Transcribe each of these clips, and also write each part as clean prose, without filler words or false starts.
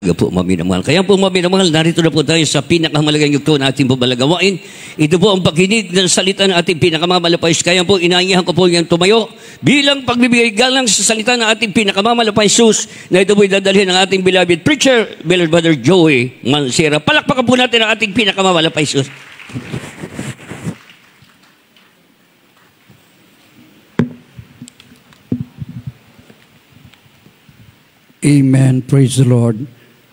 Po, maminamahal. Kaya po, maminamahal, narito na po tayo sa pinakamalagang yugto na ating pamalagawain. Ito po ang pakinig ng salita ng ating pinakamamalapais. Kaya po, inaanyahan ko po yung tumayo bilang pagbibigay galang sa salita ng ating pinakamamalapais sus na ito po dadalhin ng ating beloved preacher, beloved Brother Joey Mansera. Palakpakan po natin ang ating pinakamamalapais sus. Amen. Praise the Lord.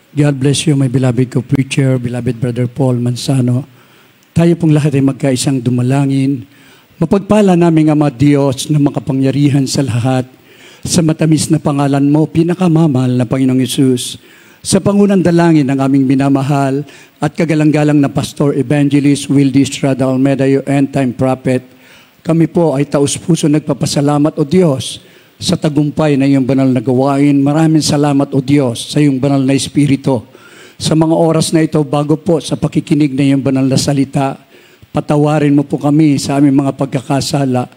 God bless you, my beloved co-preacher, beloved Brother Paul Mansano. Tayo pong lahat ay magkaisang dumalangin. Mapagpala namin Ama Diyos na makapangyarihan sa lahat, sa matamis na pangalan mo, pinakamamahal na Panginoong Yesus. Sa pangunang dalangin ng aming minamahal at kagalang-galang na Pastor Evangelist Wildy Estrada Almeida, your end-time prophet, kami po ay taus-puso nagpapasalamat, O Diyos, sa tagumpay na iyong banal na gawain. Maraming salamat, O Diyos, sa iyong banal na Espiritu. Sa mga oras na ito, bago po sa pakikinig na iyong banal na salita, patawarin mo po kami sa aming mga pagkakasala.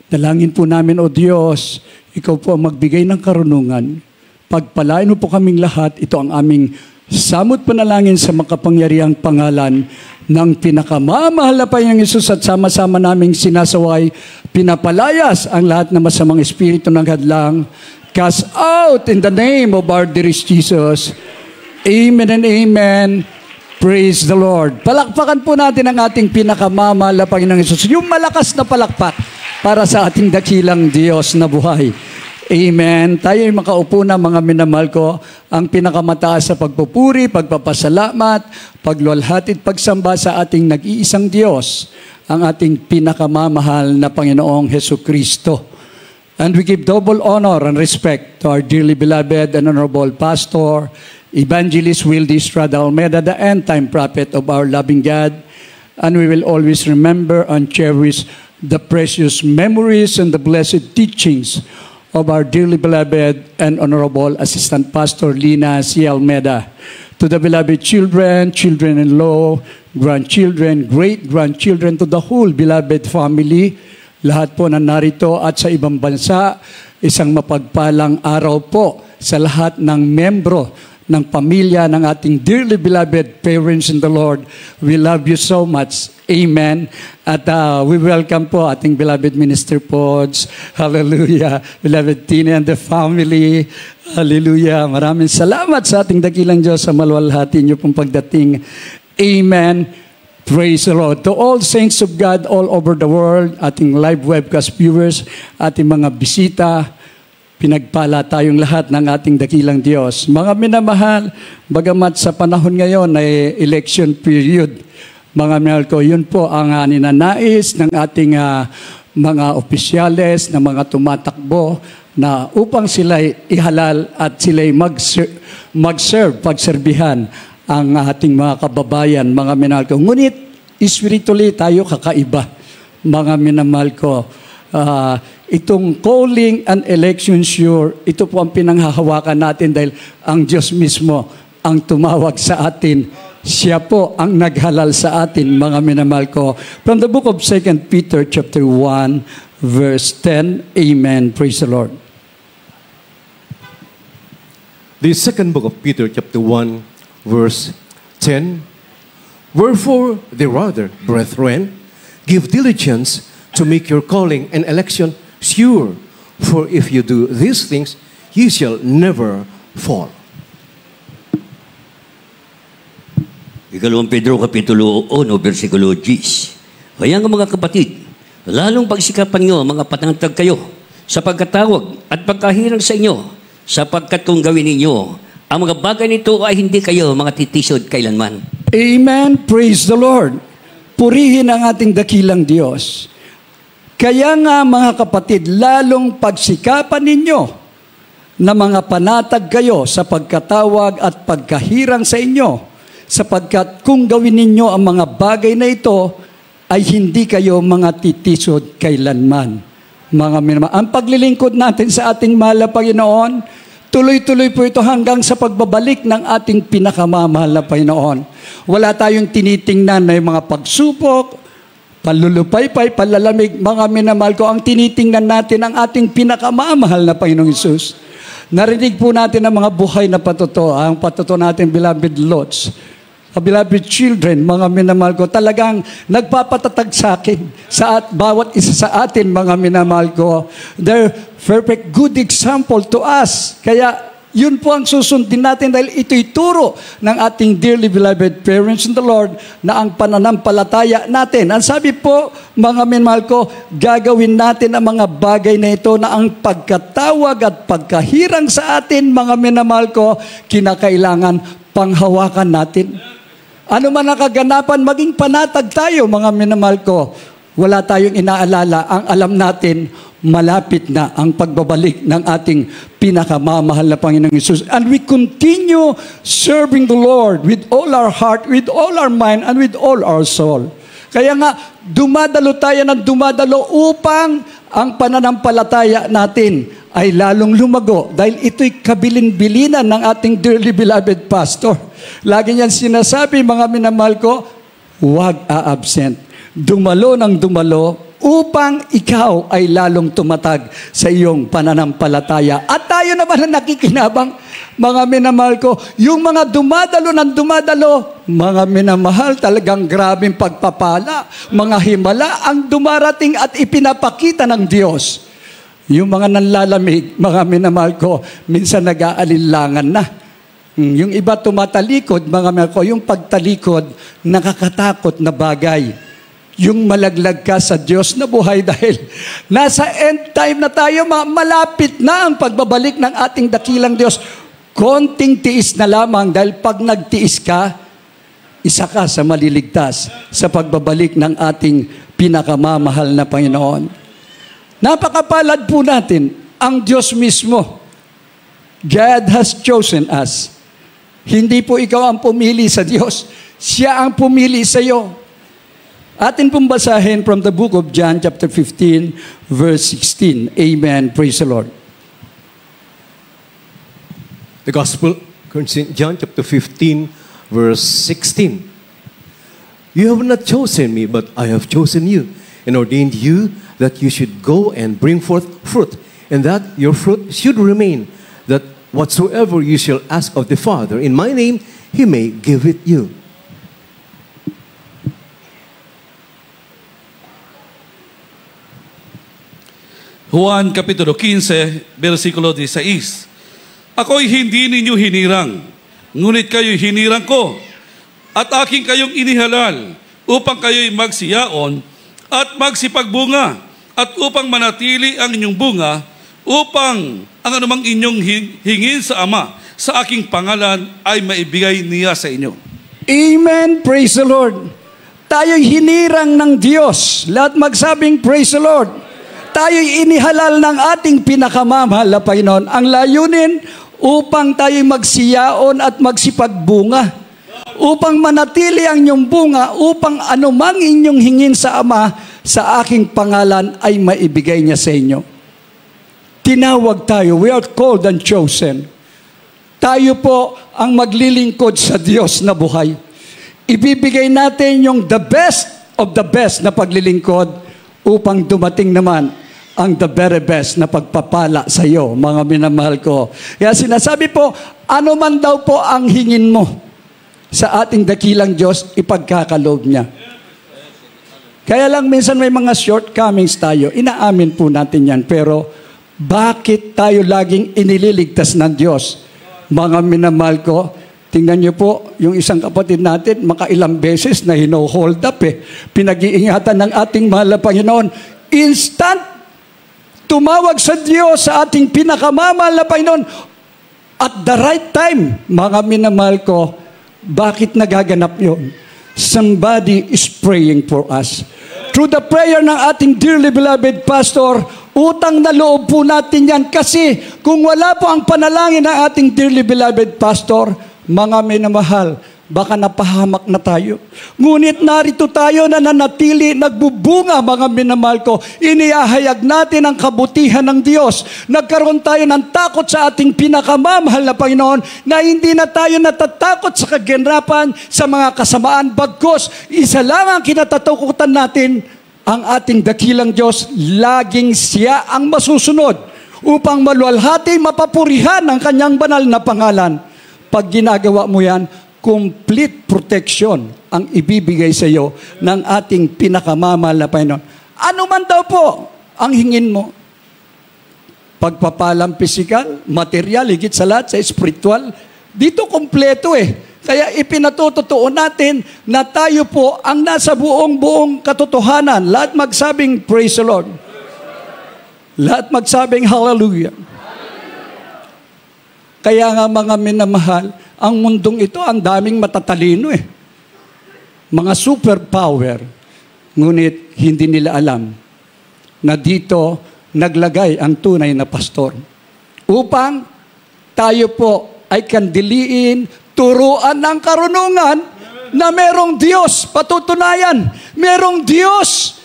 Dalangin po namin, O Diyos, ikaw po ang magbigay ng karunungan. Pagpalain mo po kaming lahat. Ito ang aming samot panalangin sa makapangyarihang pangalan ng pinakamamahal na Panginoong Yesus, at sama-sama naming sinasaway, pinapalayas ang lahat ng masamang espiritu ng hadlang. Cast out in the name of our dearest Jesus. Amen and amen. Praise the Lord. Palakpakan po natin ang ating pinakamamahal na Panginoong Yesus. Yung malakas na palakpak para sa ating dakilang Diyos na buhay. Amen. Tayo ay makaupo na, mga minamahal ko, ang pinakamataas sa pagpupuri, pagpapasalamat, pagluwalhati at pagsamba sa ating nag-iisang Diyos, ang ating pinakamamahal na Panginoong Hesukristo. And we give double honor and respect to our dearly beloved and honorable Pastor, Evangelist Wildy Estrada Almeida, the end-time prophet of our loving God. And we will always remember and cherish the precious memories and the blessed teachings of our dearly beloved and honorable Assistant Pastor Lina C. Almeida. To the beloved children, children-in-law, grandchildren, great-grandchildren, to the whole beloved family, lahat po na narito at sa ibang bansa, isang mapagpalang araw po sa lahat ng membro ng pamilya ng ating dearly beloved parents in the Lord. We love you so much. Amen. At we welcome po ating beloved Minister Pods. Hallelujah. Beloved Tina and the family. Hallelujah. Maraming salamat sa ating dakilang Diyos sa maluwalhati niyo pong pagdating. Amen. Praise the Lord. To all saints of God all over the world, ating live webcast viewers, ating mga bisita, pinagpala tayong lahat ng ating dakilang Diyos. Mga minamahal, bagamat sa panahon ngayon ay election period, mga minamahal ko, yun po ang ninanais ng ating mga opisyales na mga tumatakbo na upang sila'y ihalal at sila'y mag-serve, pagserbihan ang ating mga kababayan, mga minamahal ko. Ngunit, spiritually tayo kakaiba, mga minamahal ko. Itong calling and election sure, ito po ang pinanghahawakan natin dahil ang Diyos mismo ang tumawag sa atin. Siya po ang naghalal sa atin, mga minamahal ko. From the book of 2 Peter chapter 1, verse 10, Amen. Praise the Lord. The second book of Peter chapter 1, verse 10, wherefore the rather, brethren, give diligence to make your calling and election sure, for if you do these things, ye shall never fall. Ikalawang Pedro, Kapitulo 1, versikulo 10. Kaya nga mga kapatid, lalong pagsikapan nyo, mga patangtag kayo, sa pagkatawag at pagkahirang sa inyo, sapagkat kung gawin ninyo, ang mga bagay nito ay hindi kayo mga titisod kailanman. Amen. Praise the Lord. Purihin ang ating dakilang Diyos. Kaya nga mga kapatid, lalong pagsikapan ninyo na mga panatag kayo sa pagkatawag at pagkahirang sa inyo, sapagkat kung gawin ninyo ang mga bagay na ito, ay hindi kayo mga titisod kailanman. Mga minamahal, ang paglilingkod natin sa ating mahal na Panginoon, tuloy-tuloy po ito hanggang sa pagbabalik ng ating pinakamamahal na Panginoon. Wala tayong tinitingnan na yung mga pagsupok, palulupaypay, palalamig, mga minamahal ko, ang tinitingnan natin ang ating pinakamamahal na Panginoong Hesus. Narinig po natin ang mga buhay na patuto, ang patuto natin, beloved Lots. Beloved children, mga minamahal ko, talagang nagpapatatag sa akin, bawat isa sa atin, mga minamahal ko. They're perfect good example to us. Kaya yun po ang susundin natin dahil ito'y turo ng ating dearly beloved parents in the Lord na ang pananampalataya natin. Ang sabi po, mga minamahal ko, gagawin natin ang mga bagay na ito na ang pagkatawag at pagkahirang sa atin, mga minamahal ko, kinakailangan panghawakan natin. Ano man ang kaganapan, maging panatag tayo, mga minamahal ko. Wala tayong inaalala. Ang alam natin, malapit na ang pagbabalik ng ating pinakamamahal na Panginoong Hesus. And we continue serving the Lord with all our heart, with all our mind, and with all our soul. Kaya nga, dumadalo tayo ng dumadalo upang ang pananampalataya natin ay lalong lumago dahil ito'y kabilin-bilinan ng ating dearly beloved pastor. Lagi niyan sinasabi, mga minamahal ko, huwag a-absent. Dumalo ng dumalo upang ikaw ay lalong tumatag sa iyong pananampalataya. At tayo naman na nakikinabang, mga minamahal ko, yung mga dumadalo ng dumadalo, mga minamahal, talagang grabing pagpapala, mga himala ang dumarating at ipinapakita ng Diyos. Yung mga nanlalamig, mga minamahal ko, minsan nag-aalinlangan na. Yung iba tumatalikod, mga minamahal ko, yung pagtalikod, nakakatakot na bagay. Yung malaglag ka sa Diyos na buhay dahil nasa end time na tayo, malapit na ang pagbabalik ng ating dakilang Diyos. Konting tiis na lamang dahil pag nagtiis ka, isa ka sa maliligtas sa pagbabalik ng ating pinakamamahal na Panginoon. Napakapalad po natin, ang Diyos mismo. God has chosen us. Hindi po ikaw ang pumili sa Diyos. Siya ang pumili sa iyo. Atin pong basahin from the book of John chapter 15, verse 16. Amen. Praise the Lord. The Gospel, John chapter 15, verse 16. You have not chosen me, but I have chosen you, and ordained you that you should go and bring forth fruit, and that your fruit should remain, that whatsoever you shall ask of the Father in my name, He may give it you. Juan Kapitulo 15, versikulo 16. Ako'y hindi ninyo hinirang, ngunit kayo'y hinirang ko, at aking kayong inihalal, upang kayo'y magsiyaon at magsipagbunga, at upang manatili ang inyong bunga, upang ang anumang inyong hingin sa Ama, sa aking pangalan, ay maibigay niya sa inyo. Amen. Praise the Lord. Tayo'y hinirang ng Diyos. Lahat magsabing, praise the Lord. Tayo'y inihalal ng ating pinakamamahal na Panginoon. Ang layunin, upang tayo'y magsiyaon at magsipagbunga. Upang manatili ang inyong bunga, upang anumang inyong hingin sa Ama, sa aking pangalan ay maibigay niya sa inyo. Tinawag tayo. We are called and chosen. Tayo po ang maglilingkod sa Diyos na buhay. Ibibigay natin yung the best of the best na paglilingkod upang dumating naman ang the very best na pagpapala sa iyo, mga minamahal ko. Kaya sinasabi po, ano man daw po ang hingin mo sa ating dakilang Diyos, ipagkakaloob niya. Kaya lang minsan may mga shortcomings tayo, inaamin po natin yan, pero bakit tayo laging inililigtas ng Diyos? Mga minamahal ko, tingnan niyo po, yung isang kapatid natin, makailang beses na hino-hold up pinag-iingatan ng ating mahal na Panginoon. Instant, tumawag sa Diyos sa ating pinakamamahal na Panginoon. At the right time, mga minamahal ko, bakit nagaganap yun? Somebody is praying for us. Through the prayer ng ating dearly beloved pastor, utang na loob po natin yan kasi kung wala po ang panalangin ng ating dearly beloved pastor, mga minamahal, baka napahamak na tayo. Ngunit narito tayo na nanatili, nagbubunga, mga minamahal ko. Iniahayag natin ang kabutihan ng Diyos. Nagkaroon tayo ng takot sa ating pinakamamahal na Panginoon na hindi na tayo natatakot sa kaganapan, sa mga kasamaan. Bagkus, isa lang ang kinatatakutan natin, ang ating dakilang Diyos. Laging siya ang masusunod. upang maluwalhati, mapapurihan ang kanyang banal na pangalan. Pag ginagawa mo yan, complete protection ang ibibigay sa iyo ng ating pinakamamahal na Panginoon. Ano man daw po ang hingin mo? Pagpapalang physical, material, higit sa lahat, sa spiritual, dito kompleto Kaya ipinatutotoo natin na tayo po ang nasa buong katotohanan. Lahat magsabing, praise the Lord. Lahat magsabing, hallelujah. Kaya nga mga minamahal, ang mundong ito, ang daming matatalino Mga superpower. Ngunit hindi nila alam na dito naglagay ang tunay na pastor. Upang tayo po ay kandiliin, turuan ng karunungan na merong Diyos, patutunayan, merong Diyos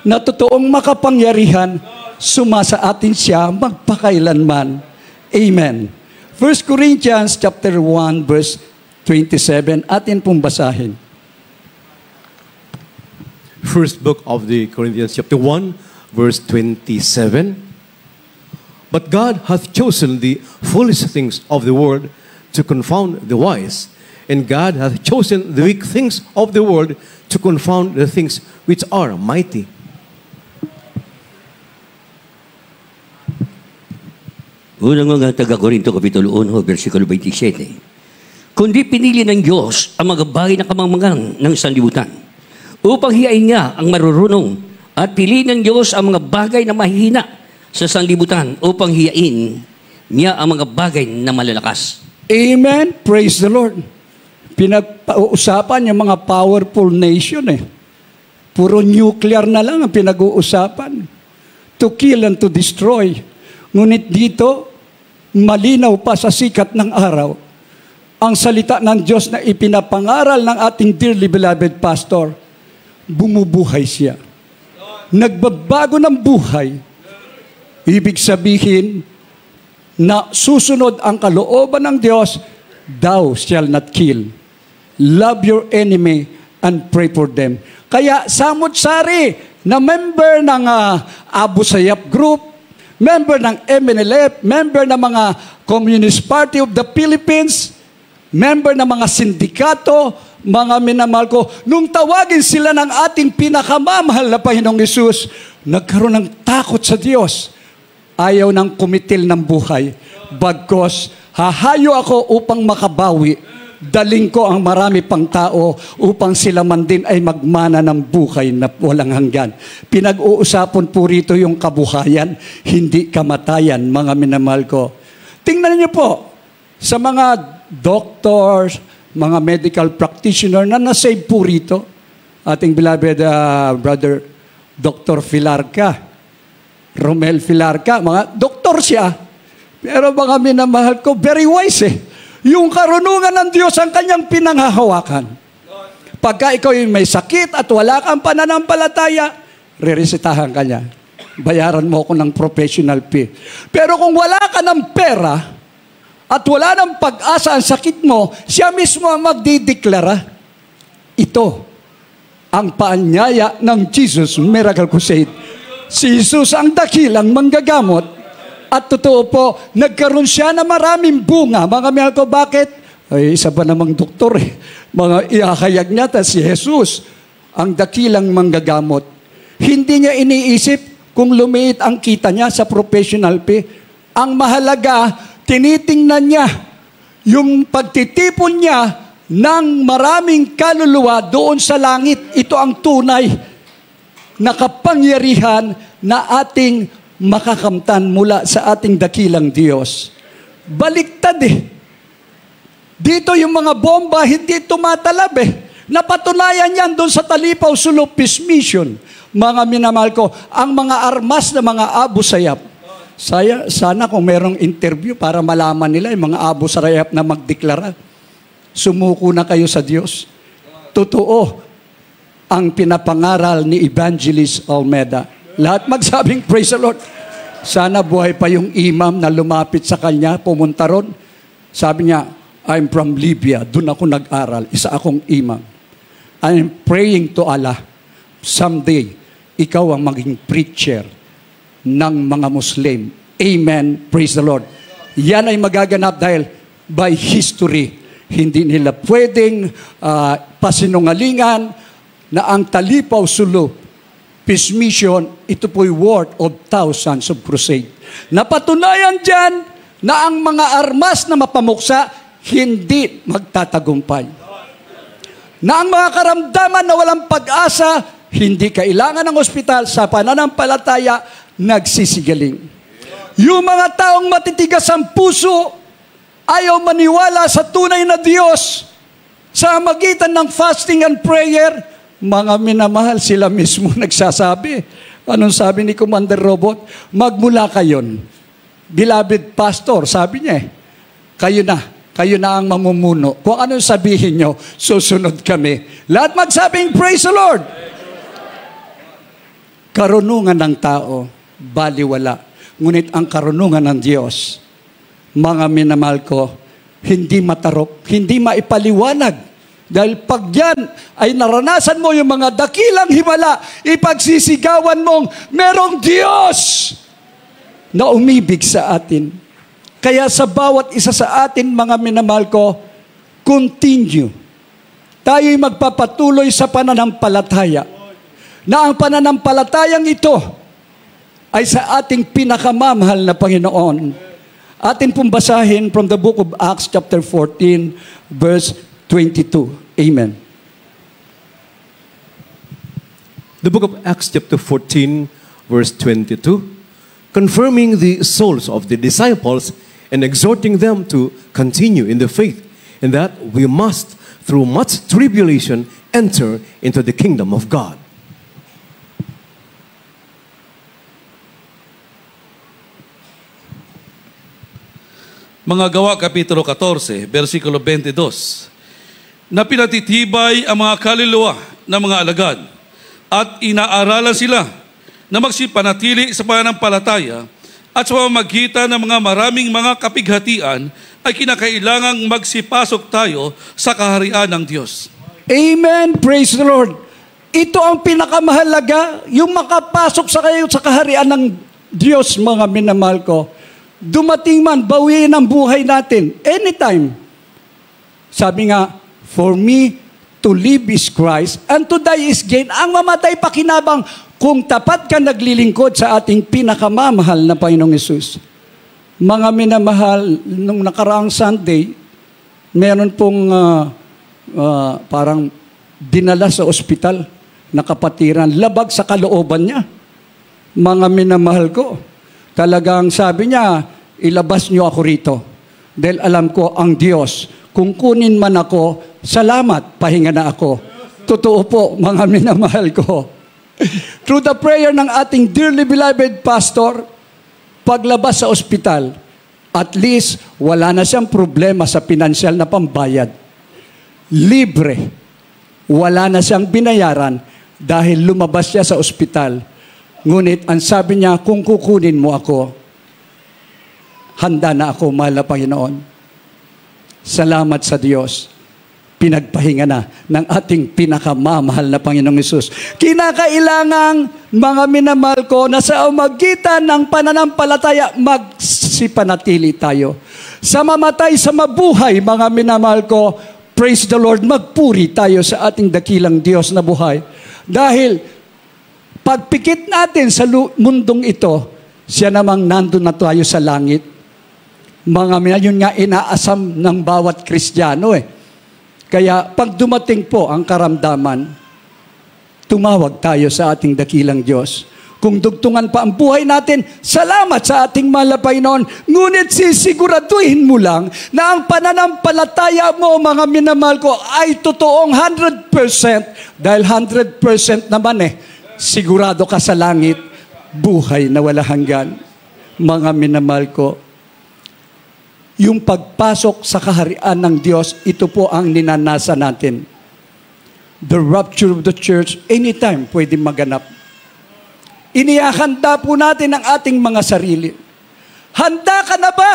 na totoong makapangyarihan, sumasa atin siya magpakailanman. Amen. 1 Corinthians chapter 1 verse 27, atin pong basahin. First book of the Corinthians chapter 1 verse 27. But God hath chosen the foolish things of the world to confound the wise, and God hath chosen the weak things of the world to confound the things which are mighty. Unang mga taga-Korinto, Kapitulo 1, versikulo 27. Kundi pinili ng Diyos ang mga bagay na kamangmangan ng sanlibutan, upang hiyain niya ang marurunong, at piliin ng Diyos ang mga bagay na mahihina sa sanlibutan, upang hiyain niya ang mga bagay na malalakas. Amen. Praise the Lord. Pinag-uusapan yung mga powerful nation Puro nuclear na lang ang pinag-uusapan. To kill and to destroy. Ngunit dito, malinaw pa sa sikat ng araw, ang salita ng Diyos na ipinapangaral ng ating dearly beloved pastor, bumubuhay siya. Nagbabago ng buhay. Ibig sabihin na susunod ang kalooban ng Diyos, thou shall not kill. Love your enemy and pray for them. Kaya samot-sari na member ng Abu Sayyaf Group, member ng MNLF, member ng mga Communist Party of the Philippines, member ng mga sindikato, mga minamahal ko, nung tawagin sila ng ating pinakamamahal na Panginoong Hesus, nagkaroon ng takot sa Diyos. Ayaw ng kumitil ng buhay. Bagkos, hahayo ako upang makabawi. Daling ko ang marami pang tao upang sila man din ay magmana ng buhay na walang hanggan. Pinag-uusapan po rito yung kabuhayan, hindi kamatayan, mga minamahal ko. Tingnan niyo po, sa mga doctors, mga medical practitioner na nasave po rito, ating beloved brother Dr. Filarca, Romel Filarca, mga doktor siya. Pero mga minamahal ko, very wise Yung karunungan ng Diyos ang kanyang pinanghahawakan. Pagka ikaw yung may sakit at wala kang pananampalataya, reresetahan ka niya. Bayaran mo ako ng professional fee. Pero kung wala ka ng pera at wala ng pag-asa ang sakit mo, siya mismo ang magdideklara. Ito ang paanyaya ng Jesus Miracle Crusade. Si Jesus ang dakilang manggagamot. At totoo po, nagkaroon siya na maraming bunga. Mga mahal ko, bakit? Ay, isa ba namang doktor Mga ihahayag niya, si Jesus, ang dakilang manggagamot. Hindi niya iniisip kung lumiit ang kita niya sa professional fee. Ang mahalaga, tinitingnan niya yung pagtitipon niya ng maraming kaluluwa doon sa langit. Ito ang tunay na kapangyarihan na ating makakamtan mula sa ating dakilang Diyos. Baliktad Dito yung mga bomba, hindi tumatalab Napatunayan yan doon sa Talipaw Sulok Peace Mission. Mga minamahal ko, ang mga armas na mga Abu Sayyaf. Sana kung merong interview para malaman nila yung mga Abu Sayyaf na magdeklara. Sumuko na kayo sa Diyos. Totoo ang pinapangaral ni Evangelist Olmeda. Lahat magsabing, praise the Lord. Sana buhay pa yung imam na lumapit sa kanya, pumunta ron. Sabi niya, I'm from Libya. Doon ako nag-aral. Isa akong imam. I'm praying to Allah. Someday, ikaw ang maging preacher ng mga Muslim Amen. Praise the Lord. Yan ay magaganap dahil by history. Hindi nila pwedeng pasinungalingan na ang talipaw sulop, peace mission, ito po'y worth of thousands of crusade. Napatunayan dyan na ang mga armas na mapamuksa hindi magtatagumpay. Na ang mga karamdaman na walang pag-asa, hindi kailangan ng ospital, sa pananampalataya, nagsisigaling. Yung mga taong matitigas ang puso, ayaw maniwala sa tunay na Diyos, sa magitan ng fasting and prayer, mga minamahal, sila mismo nagsasabi. Anong sabi ni Commander Robot? Magmula kayon. Beloved pastor, sabi niya kayo na ang mamumuno. Kung anong sabihin nyo, susunod kami. Lahat magsabing, praise the Lord! Karunungan ng tao, baliwala. Ngunit ang karunungan ng Diyos, mga minamahal ko, hindi matarok, hindi maipaliwanag. Dahil pag yan ay naranasan mo yung mga dakilang himala, ipagsisigawan mong merong Diyos na umibig sa atin. Kaya sa bawat isa sa atin, mga minamahal ko, continue. Tayo'y magpapatuloy sa pananampalataya. Na ang pananampalatayang ito ay sa ating pinakamamahal na Panginoon. Atin pong basahin from the book of Acts chapter 14, verse 22. Amen. The book of Acts chapter 14, verse 22, confirming the souls of the disciples and exhorting them to continue in the faith, and that we must, through much tribulation, enter into the kingdom of God. Mga Gawa, Kapitulo 14, versikulo 22, na pinatitibay ang mga kaluluwa ng mga alagad at inaaralan sila na magsipanatili sa pananampalataya at sa pamamagitan ng mga maraming mga kapighatian ay kinakailangang magsipasok tayo sa kaharian ng Diyos. Amen. Praise the Lord. Ito ang pinakamahalaga, yung makapasok sa kayo sa kaharian ng Diyos, mga minamahal ko. Dumating man, bawiin ang buhay natin. Anytime. Sabi nga, for me to live is Christ and to die is gain. Ang mamatay pakinabang kung tapat ka naglilingkod sa ating pinakamamahal na Panginoong Hesus. Mga minamahal, nung nakaraang Sunday, meron pong parang dinala sa ospital na kapatiran. Labag sa kalooban niya. Mga minamahal ko. Talagang sabi niya, ilabas niyo ako rito. Dahil alam ko ang Diyos, kung kunin man ako, salamat, pahinga na ako. Totoo po, mga minamahal ko. Through the prayer ng ating dearly beloved pastor, paglabas sa ospital, at least wala na siyang problema sa pinansyal na pambayad. Libre. Wala na siyang binayaran dahil lumabas siya sa ospital. Ngunit ang sabi niya, kung kukunin mo ako, handa na ako, mahal na Panginoon. Salamat sa Diyos. Pinagpahinga na ng ating pinakamamahal na Panginoong Hesus. Kinakailangang, mga minamahal ko, na sa umagitan ng pananampalataya, magsipanatili tayo. Sa mamatay, sa mabuhay, mga minamahal ko, praise the Lord, magpuri tayo sa ating dakilang Diyos na buhay. Dahil, pagpikit natin sa mundong ito, siya namang nandun na tayo sa langit. Mga yun nga inaasam ng bawat Kristiyano Kaya pag dumating po ang karamdaman, tumawag tayo sa ating dakilang Diyos. Kung dugtungan pa ang buhay natin, salamat sa ating mahal na Panginoon. Ngunit sisiguraduhin mo lang na ang pananampalataya mo, mga minamahal ko, ay totoong 100%. Dahil 100% naman sigurado ka sa langit, buhay na wala hanggan. Mga minamahal ko, yung pagpasok sa kaharian ng Diyos, ito po ang ninanasa natin. The rapture of the church, anytime pwede maganap. Inihahanda po natin ang ating mga sarili. Handa ka na ba?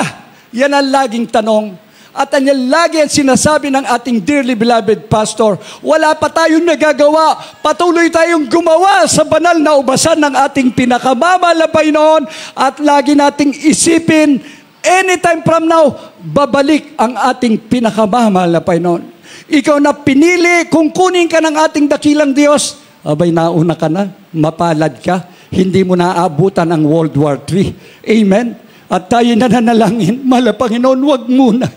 Yan ang laging tanong. At yan lagi ang sinasabi ng ating dearly beloved pastor, wala pa tayong nagagawa, patuloy tayong gumawa sa banal na ubasan ng ating pinakamamahal na Panginoon at lagi nating isipin, anytime from now, babalik ang ating pinakamamahal na Panginoon. Ikaw na pinili, kung kunin ka ng ating dakilang Diyos, abay nauna ka na, mapalad ka, hindi mo naaabutan ang World War III. Amen? At tayo nananalangin, mahal na Panginoon, wag muna.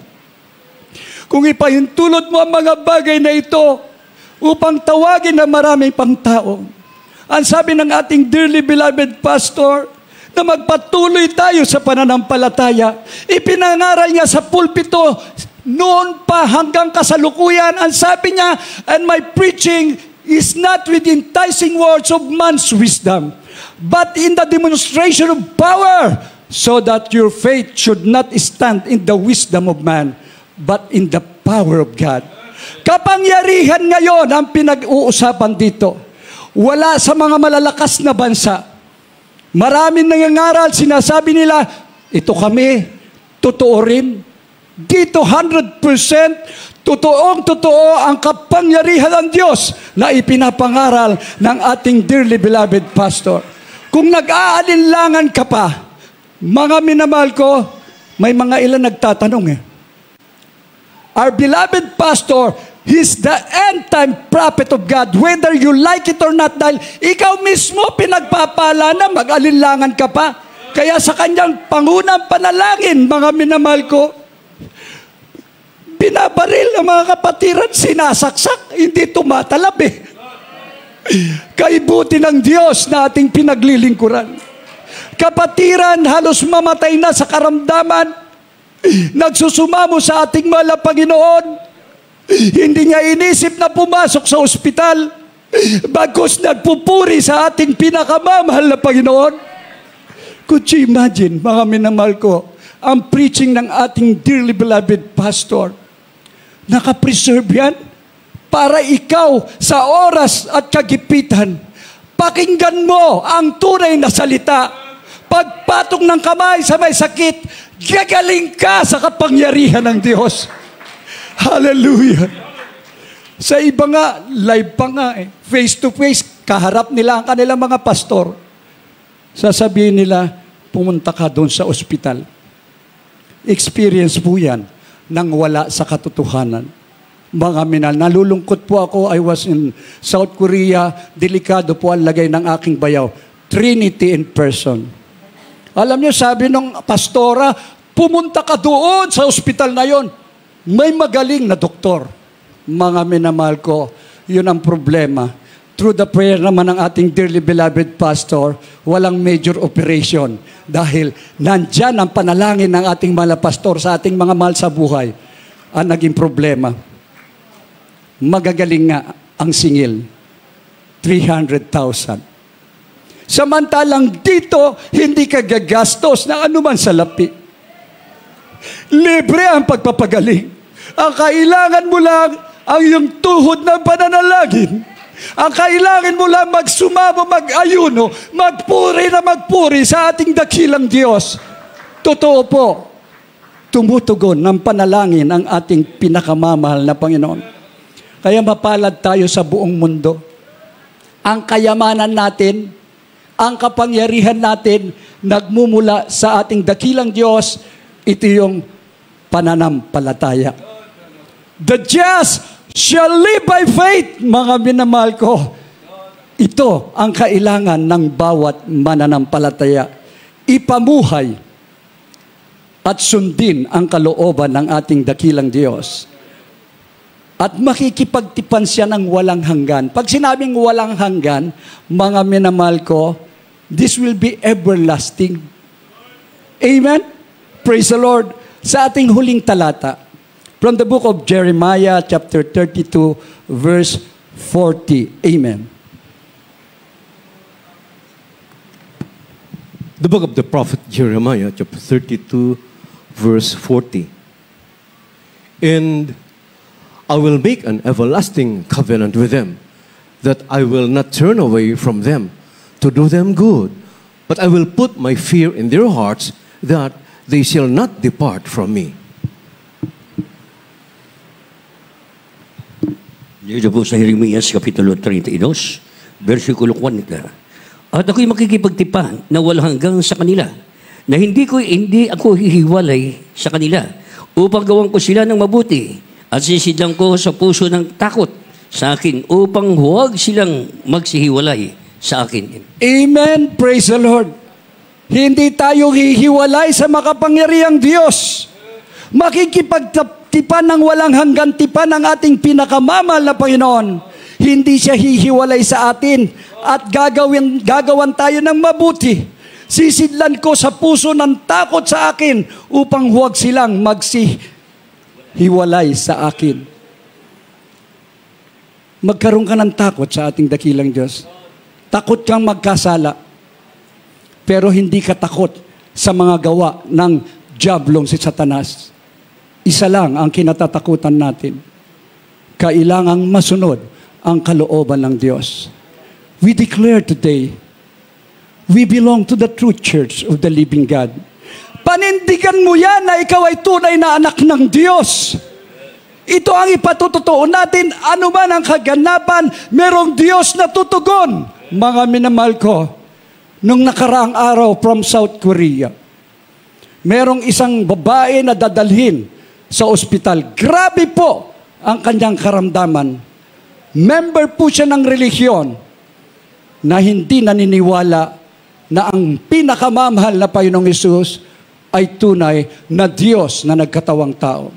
Kung ipahintulot mo ang mga bagay na ito upang tawagin na maraming pang tao. Ang sabi ng ating dearly beloved pastor, na magpatuloy tayo sa pananampalataya. Ipinangaral niya sa pulpito, noon pa hanggang kasalukuyan, ang sabi niya, and my preaching is not with enticing words of man's wisdom, but in the demonstration of power, so that your faith should not stand in the wisdom of man, but in the power of God. Kapangyarihan ngayon ang pinag-uusapan dito. Wala sa mga malalakas na bansa. Maraming nangangaral, sinasabi nila, ito kami, totoo rin. Dito 100%, totoong-totoo ang kapangyarihan ng Diyos na ipinapangaral ng ating dearly beloved pastor. Kung nag-aalinlangan ka pa, mga minamahal ko, may mga ilan nagtatanong Our beloved pastor, he's the end-time prophet of God, whether you like it or not, dahil ikaw mismo pinagpapala na mag-alinlangan ka pa. Kaya sa kanyang pangunang panalangin, mga minamahal ko, binabaril ang mga kapatiran, sinasaksak, hindi tumatalab Kaibuti ng Diyos na ating pinaglilingkuran. Kapatiran, halos mamatay na sa karamdaman, nagsusumamo sa ating mahal na Panginoon. Hindi niya inisip na pumasok sa ospital, bagkus nagpupuri sa ating pinakamamahal na Panginoon. Could you imagine, mga minamahal ko, ang preaching ng ating dearly beloved pastor? Nakapreserve yan para ikaw sa oras at kagipitan, pakinggan mo ang tunay na salita. Pagpatong ng kamay sa may sakit, gagaling ka sa kapangyarihan ng Diyos. Hallelujah. Sa iba nga, live pa nga face to face, kaharap nila ang kanilang mga pastor. Sasabihin nila, pumunta ka doon sa ospital. Experience po yan nang wala sa katotohanan. Mga minal, nalulungkot po ako. I was in South Korea. Delikado po ang lagay ng aking bayaw. Trinity in person. Alam niyo, sabi ng pastora, pumunta ka doon sa ospital na yon. May magaling na doktor. Mga minamahal ko, yun ang problema. Through the prayer naman ng ating dearly beloved pastor, walang major operation. Dahil nandyan ang panalangin ng ating mga pastor sa ating mga mahal sa buhay. Ang naging problema, magagaling nga ang singil. 300,000. Samantalang dito, hindi ka gagastos na anuman sa lapi. Libre ang pagpapagaling. Ang kailangan mo lang ang iyong tuhod ng pananalangin. Ang kailangan mo lang magsumamo, mag-ayuno, magpuri sa ating dakilang Diyos. Totoo po, tumutugon ng panalangin ang ating pinakamamahal na Panginoon. Kaya mapalad tayo sa buong mundo. Ang kayamanan natin, ang kapangyarihan natin, nagmumula sa ating dakilang Diyos. Ito yung pananampalataya. The just shall live by faith, mga minamahal ko. Ito ang kailangan ng bawat mananampalataya. Ipamuhay at sundin ang kalooban ng ating dakilang Diyos. At makikipagtipan siya ng walang hanggan. Pag sinabing walang hanggan, mga minamahal ko, this will be everlasting. Amen? Praise the Lord. Sa ating huling talata, from the book of Jeremiah, chapter 32, verse 40. Amen. The book of the prophet Jeremiah, chapter 32, verse 40. And I will make an everlasting covenant with them, that I will not turn away from them to do them good, but I will put my fear in their hearts, that they shall not depart from me. Dito po sa Jeremias Kapitulo 32, versikulo 40. At ako'y makikipagtipan na walang hanggang sa kanila, na hindi ako hihiwalay sa kanila, upang gawan ko sila ng mabuti, at sisidlang ko sa puso ng takot sa akin, upang huwag silang magsihiwalay sa akin. Amen. Praise the Lord. Hindi tayo hihiwalay sa makapangyarihang Diyos. Makikipagtipan ng walang hanggang tipan ng ating pinakamamahal na Panginoon. Hindi siya hihiwalay sa atin at gagawan tayo ng mabuti. Sisidlan ko sa puso ng takot sa akin upang huwag silang magsihiwalay sa akin. Magkaroon ka ng takot sa ating dakilang Diyos. Takot kang magkasala. Pero hindi ka takot sa mga gawa ng diablong si Satanas. Isa lang ang kinatatakutan natin. Kailangang masunod ang kalooban ng Diyos. We declare today, we belong to the true church of the living God. Panindigan mo yan na ikaw ay tunay na anak ng Diyos. Ito ang ipatututuo natin, ano man ang kaganapan, merong Diyos na tutugon. Mga minamahal ko, nung nakaraang araw from South Korea, merong isang babae na dadalhin sa ospital. Grabe po ang kanyang karamdaman. Member po siya ng relihiyon na hindi naniniwala na ang pinakamamahal na Panginoong Hesus ay tunay na Diyos na nagkatawang tao.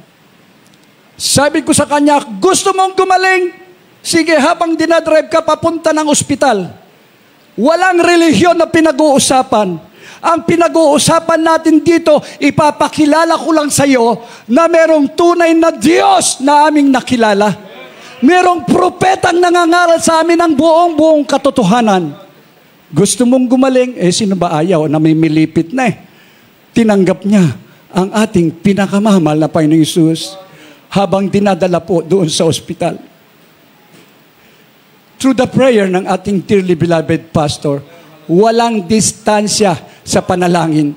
Sabi ko sa kanya, gusto mong gumaling? Sige, habang dinadrive ka papunta ng ospital. Walang relihiyon na pinag-uusapan. Ang pinag-uusapan natin dito, ipapakilala ko lang sa iyo na merong tunay na Diyos na aming nakilala. Merong propetang nangangaral sa amin ng buong katotohanan. Gusto mong gumaling? Sino ba ayaw? Namimilipit na eh. Tinanggap niya ang ating pinakamahal na Panginoong Hesus habang dinadala po doon sa ospital. Through the prayer ng ating dearly beloved pastor, walang distansya sa panalangin.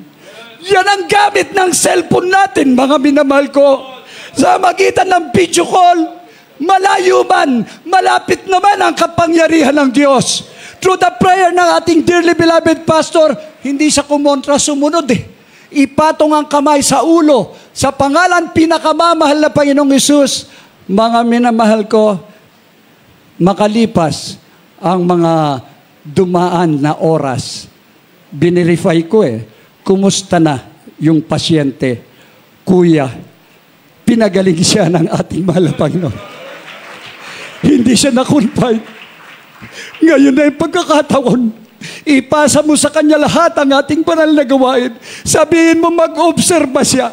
Yan ang gamit ng cellphone natin, mga minamahal ko. Sa magitan ng video call, malayo man, malapit naman ang kapangyarihan ng Diyos. Through the prayer ng ating dearly beloved pastor, hindi siya kumontra, sumunod eh. Ipatong ang kamay sa ulo, sa pangalan pinakamamahal na Panginoong Hesus. Mga minamahal ko, makalipas ang mga dumaan na oras, binirify ko kumusta na yung pasyente. Kuya, pinagaling siya ng ating mahal na Panginoon. Hindi siya na-confine. Ngayon na yung pagkakataon, ipasa mo sa kanya lahat ang ating banal na gawain. Sabihin mo mag-obserba siya.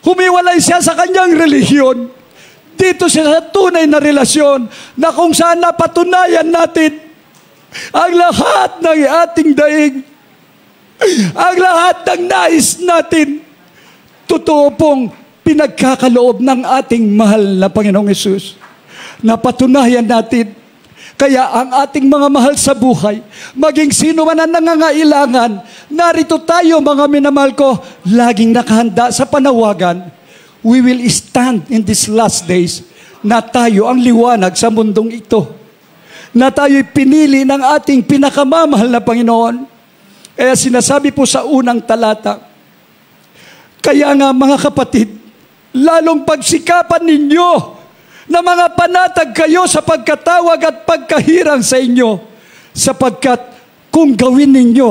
Humiwalay siya sa kanyang relihiyon. Dito siya sa tunay na relasyon na kung saan napatunayan natin ang lahat ng ating daing, ang lahat ng nais natin, totoo pong pinagkakaloob ng ating mahal na Panginoong Hesus. Napatunayan natin. Kaya ang ating mga mahal sa buhay, maging sino man ang nangangailangan, narito tayo mga minamahal ko, laging nakahanda sa panawagan. We will stand in these last days na tayo ang liwanag sa mundong ito. Na tayo'y pinili ng ating pinakamamahal na Panginoon. Kaya sinasabi po sa unang talata, kaya nga mga kapatid, lalong pagsikapan ninyo na mga panatag kayo sa pagkatawag at pagkahirang sa inyo, sapagkat kung gawin ninyo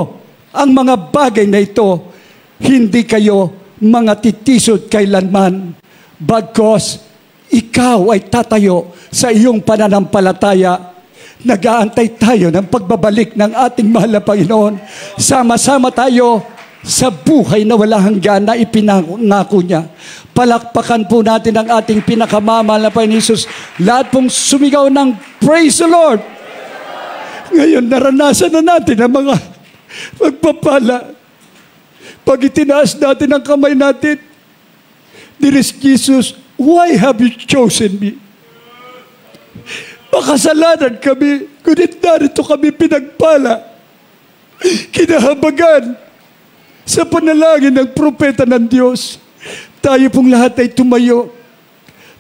ang mga bagay na ito, hindi kayo mga titisod kailanman, bagkos ikaw ay tatayo sa iyong pananampalataya. Nag-aantay tayo ng pagbabalik ng ating mahal na Panginoon. Sama-sama tayo sa buhay na wala hanggan na ipinangako niya. Palakpakan po natin ang ating pinakamamahal na Panginoon Hesus. Lahat pong sumigaw ng praise the Lord. Ngayon naranasan na natin ang mga pagpapala. Pag itinaas natin ang kamay natin, Dearest Jesus, why have you chosen me? Makasalanan kami, ngunit narito kami pinagpala, kinahabagan sa panalangin ng propeta ng Diyos. Tayo pong lahat ay tumayo.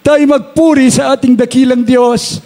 Tayo magpuri sa ating dakilang Diyos.